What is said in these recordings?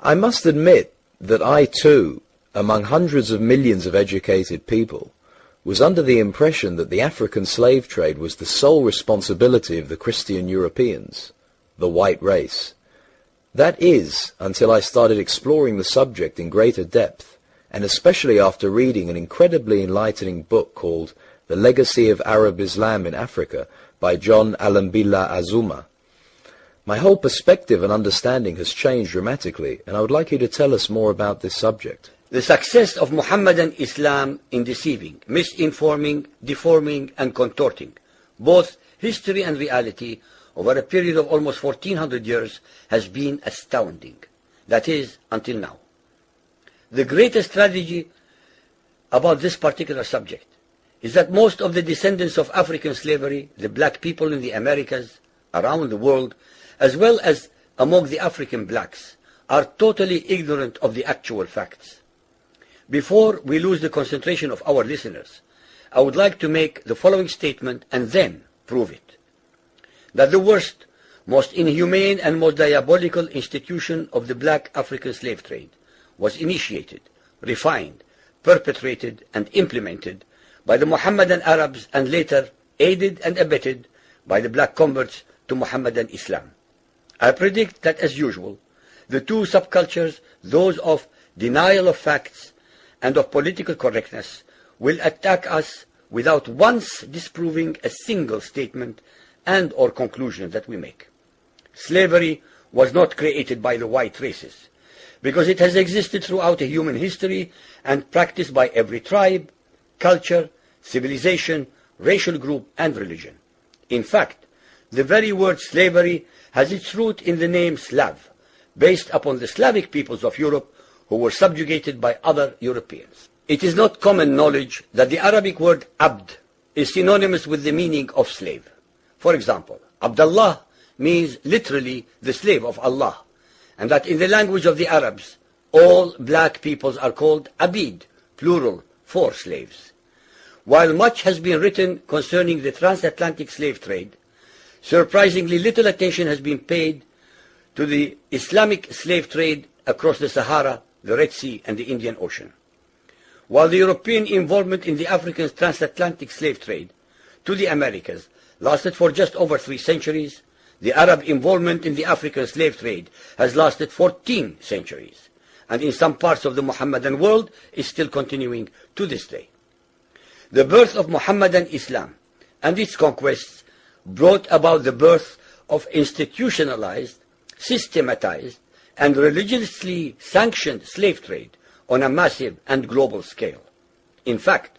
I must admit that I too, among hundreds of millions of educated people, was under the impression that the African slave trade was the sole responsibility of the Christian Europeans, the white race. That is, until I started exploring the subject in greater depth, and especially after reading an incredibly enlightening book called The Legacy of Arab Islam in Africa by John Alambila Azuma. My whole perspective and understanding has changed dramatically, and I would like you to tell us more about this subject. The success of Muhammadan Islam in deceiving, misinforming, deforming, and contorting both history and reality over a period of almost 1400 years has been astounding. That is, until now. The greatest tragedy about this particular subject is that most of the descendants of African slavery, the black people in the Americas, around the world, as well as among the African blacks, are totally ignorant of the actual facts. Before we lose the concentration of our listeners, I would like to make the following statement and then prove it. That the worst, most inhumane and most diabolical institution of the black African slave trade was initiated, refined, perpetrated, and implemented by the Mohammedan Arabs and later aided and abetted by the black converts to Mohammedan Islam. I predict that, as usual, the two subcultures, those of denial of facts and of political correctness, will attack us without once disproving a single statement and or conclusion that we make. Slavery was not created by the white races, because it has existed throughout human history and practiced by every tribe, culture, civilization, racial group, and religion. In fact, the very word slavery has its root in the name Slav, based upon the Slavic peoples of Europe who were subjugated by other Europeans. It is not common knowledge that the Arabic word abd is synonymous with the meaning of slave. For example, Abdullah means literally the slave of Allah, and that in the language of the Arabs, all black peoples are called abid, plural, for slaves. While much has been written concerning the transatlantic slave trade, surprisingly little attention has been paid to the Islamic slave trade across the Sahara, the Red Sea, and the Indian Ocean. While the European involvement in the African transatlantic slave trade to the Americas lasted for just over 3 centuries, the Arab involvement in the African slave trade has lasted 14 centuries, and in some parts of the Mohammedan world is still continuing to this day. The birth of Mohammedan Islam and its conquests brought about the birth of institutionalized, systematized, and religiously sanctioned slave trade on a massive and global scale. In fact,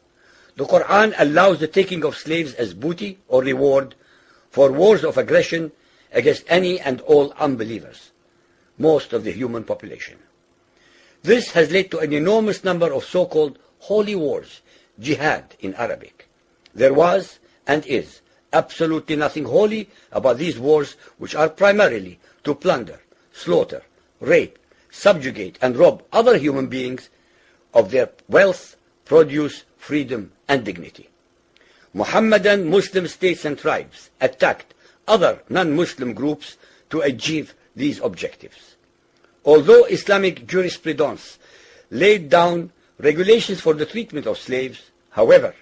the Quran allows the taking of slaves as booty or reward for wars of aggression against any and all unbelievers, most of the human population. This has led to an enormous number of so-called holy wars, jihad in Arabic. There was and is absolutely nothing holy about these wars, which are primarily to plunder, slaughter, rape, subjugate, and rob other human beings of their wealth, produce, freedom, and dignity. Mohammedan Muslim states and tribes attacked other non-Muslim groups to achieve these objectives. Although Islamic jurisprudence laid down regulations for the treatment of slaves, however,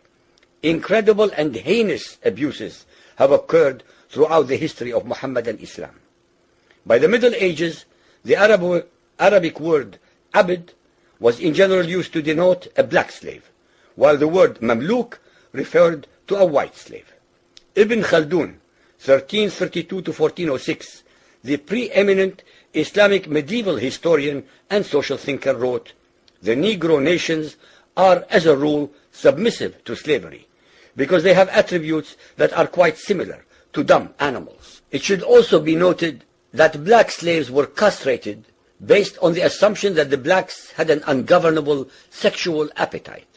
incredible and heinous abuses have occurred throughout the history of Mohammedan Islam. By the Middle Ages, the Arabic word abd was in general used to denote a black slave, while the word mamluk referred to a white slave. Ibn Khaldun, 1332 to 1406, the preeminent Islamic medieval historian and social thinker, wrote, "The Negro nations are, as a rule, submissive to slavery, because they have attributes that are quite similar to dumb animals." It should also be noted that black slaves were castrated based on the assumption that the blacks had an ungovernable sexual appetite.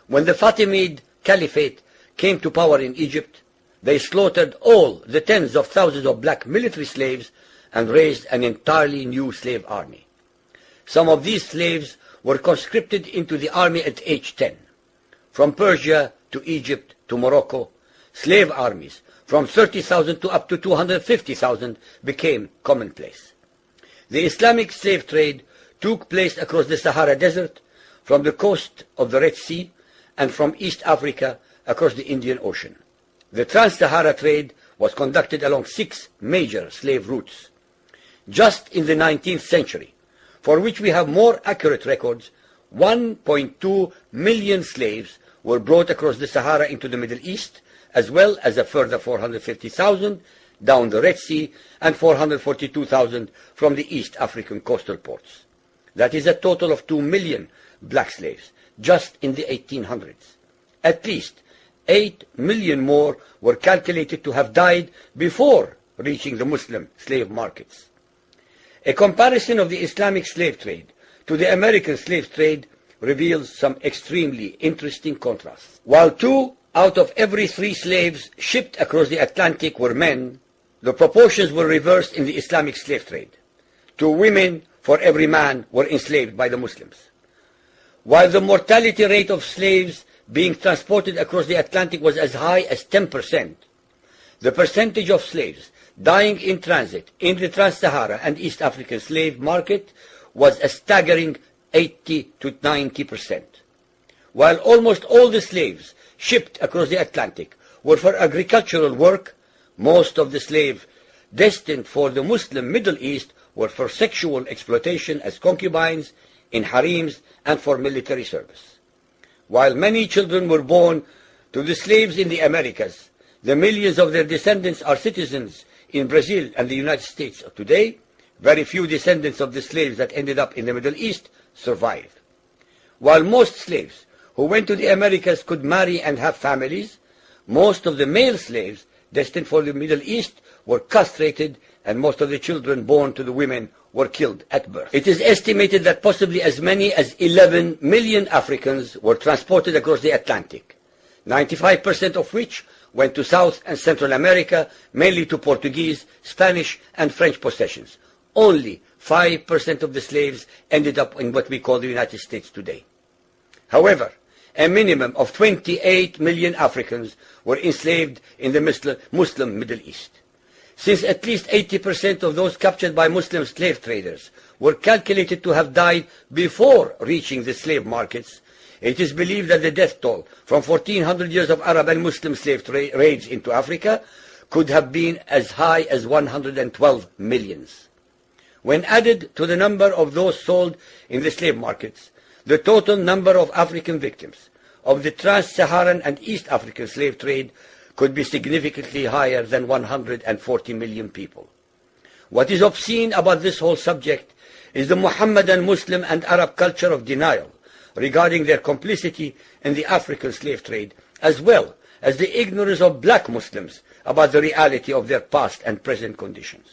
When the Fatimid Caliphate came to power in Egypt, they slaughtered all the tens of thousands of black military slaves and raised an entirely new slave army. Some of these slaves were conscripted into the army at age 10. From Persia to Egypt to Morocco, slave armies from 30,000 to up to 250,000 became commonplace. The Islamic slave trade took place across the Sahara Desert, from the coast of the Red Sea, and from East Africa across the Indian Ocean. The Trans-Sahara trade was conducted along 6 major slave routes. Just in the 19th century, for which we have more accurate records, 1.2 million slaves were brought across the Sahara into the Middle East, as well as a further 450,000 down the Red Sea and 442,000 from the East African coastal ports. That is a total of 2 million black slaves just in the 1800s. At least 8 million more were calculated to have died before reaching the Muslim slave markets. A comparison of the Islamic slave trade to the American slave trade reveals some extremely interesting contrasts. While 2 out of every 3 slaves shipped across the Atlantic were men, the proportions were reversed in the Islamic slave trade. 2 women for every man were enslaved by the Muslims. While the mortality rate of slaves being transported across the Atlantic was as high as 10%, the percentage of slaves dying in transit in the Trans-Sahara and East African slave market was a staggering 80 to 90%. While almost all the slaves shipped across the Atlantic were for agricultural work, most of the slaves destined for the Muslim Middle East were for sexual exploitation as concubines, in harems, and for military service. While many children were born to the slaves in the Americas, the millions of their descendants are citizens in Brazil and the United States of today. Very few descendants of the slaves that ended up in the Middle East survived. While most slaves who went to the Americas could marry and have families, most of the male slaves destined for the Middle East were castrated, and most of the children born to the women were killed at birth. It is estimated that possibly as many as 11 million Africans were transported across the Atlantic, 95% of which went to South and Central America, mainly to Portuguese, Spanish, and French possessions. Only 5% of the slaves ended up in what we call the United States today. However, a minimum of 28 million Africans were enslaved in the Muslim Middle East. Since at least 80% of those captured by Muslim slave traders were calculated to have died before reaching the slave markets, it is believed that the death toll from 1400 years of Arab and Muslim slave raids into Africa could have been as high as 112 millions. When added to the number of those sold in the slave markets, the total number of African victims of the Trans-Saharan and East African slave trade could be significantly higher than 140 million people. What is obscene about this whole subject is the Mohammedan Muslim and Arab culture of denial regarding their complicity in the African slave trade, as well as the ignorance of black Muslims about the reality of their past and present conditions.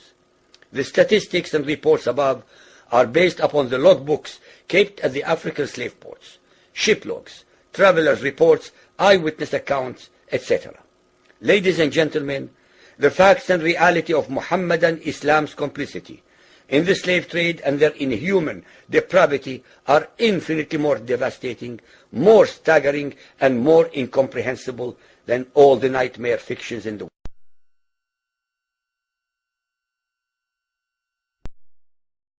The statistics and reports above are based upon the logbooks kept at the African slave ports, ship logs, travelers' reports, eyewitness accounts, etc. Ladies and gentlemen, the facts and reality of Mohammedan Islam's complicity in the slave trade and their inhuman depravity are infinitely more devastating, more staggering, and more incomprehensible than all the nightmare fictions in the world.